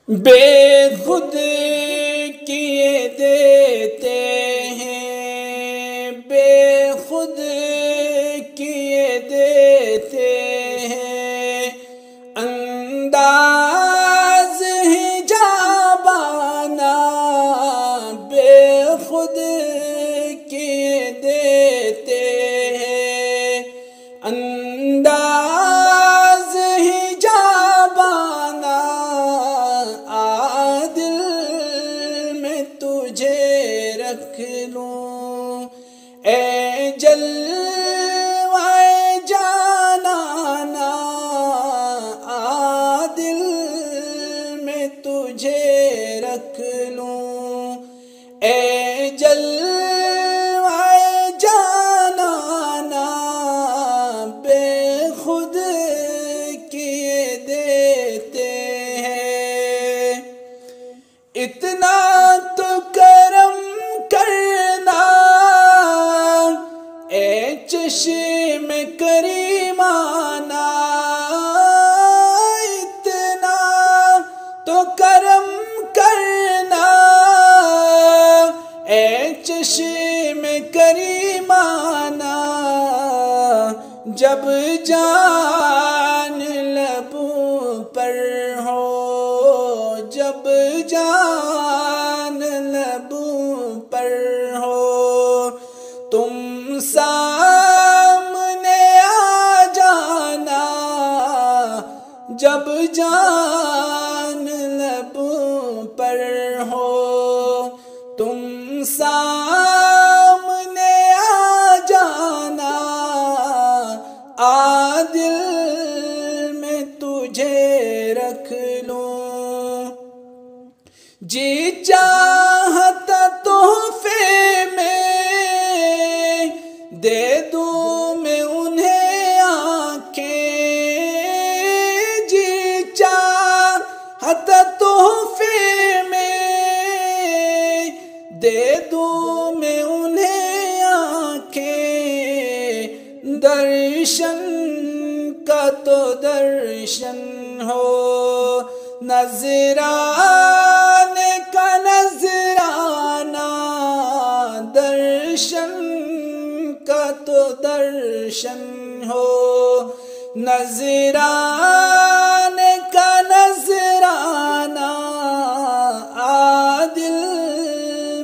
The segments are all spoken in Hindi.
बेखुद किए देते हैं, बेखुद किए देते हैं। अंदाज ही जाबाना बेखुद किए देते हैं। अंदाज ही जाबाना आदिल में तुझे रख लूं। ए जलवाए जानाना आदिल में तुझे रख लूं। ए जलवाए जानाना बेखुद किए देते हैं। इतना तो करम करना ए चश्मे करीमाना, इतना तो करम करना ए चश्मे करीमाना। जब जान लबों पर हो, जब जान लबों पर हो, तुम सामने आ जाना। जब जान लबों पर हो, तुम सामने आ जाना। आदिल में तुझे रख लूं। जी चाहता तोहफे में दे दूं मैं उन्हें आंखें। जी चाहता तोहफे में दे दूं मैं उन्हें आंखें। दर्शन का तो दर्शन हो, नजराने का नजराना। दर्शन का तो दर्शन हो, नजराने का नजराना। आदिल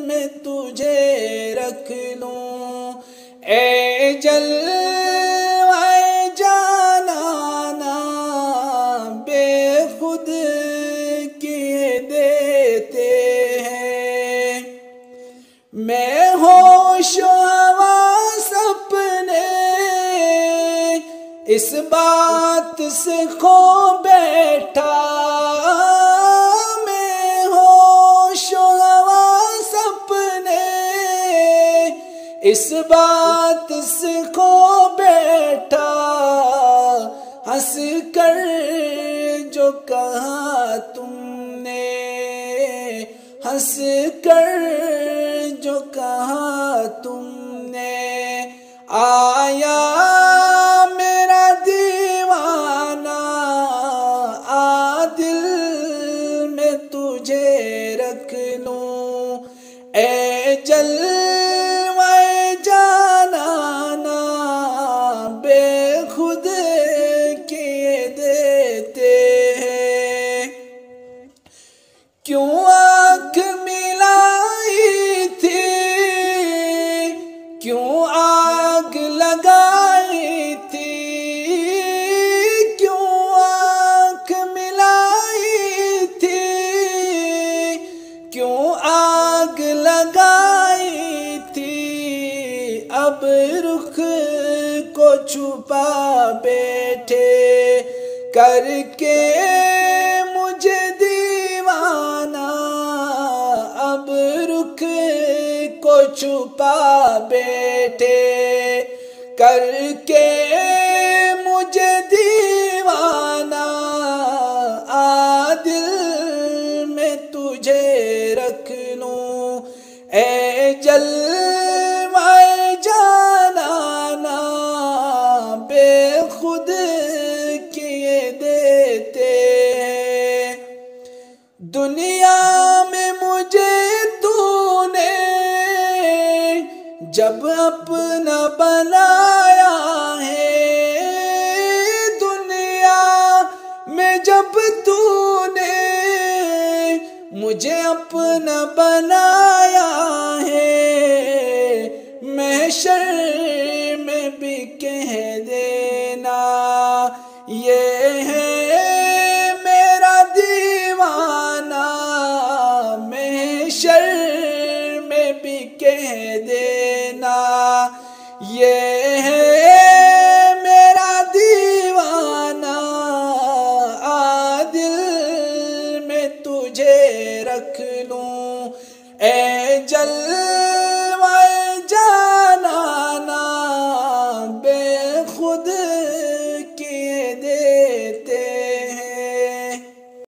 में तुझे रख लूं। ए जलवाए जानाना बेखुद किए देते हैं। मैं होशो हवास अपने इस बात से खो बैठा। मैं होशो हवास अपने इस बात से खो बैठा। हंस कर जो कहा तुमने, हंस कर जो कहा तुमने। आया मेरा दीवाना आदिल में तुझे रख लूं। ए जलवाए जानाना बेखुद किए देते हैं। क्यों आँख मिलाई थी, क्यों आग लगाई थी। क्यों आँख मिलाई थी, क्यों आग लगाई थी। अब रुख को छुपा बैठे करके मुझे दीवाना। अब रुख को छुपा बैठे करके मुझे दीवाना। आदिल में तुझे रख लूं। ए जलवाए जानाना बेखुद किए देते हैं। जब अपना बनाया है दुनिया में, जब तूने मुझे अपना बनाया है, महशर में भी कह देना ये है मेरा दीवाना, महशर में भी कह देना ये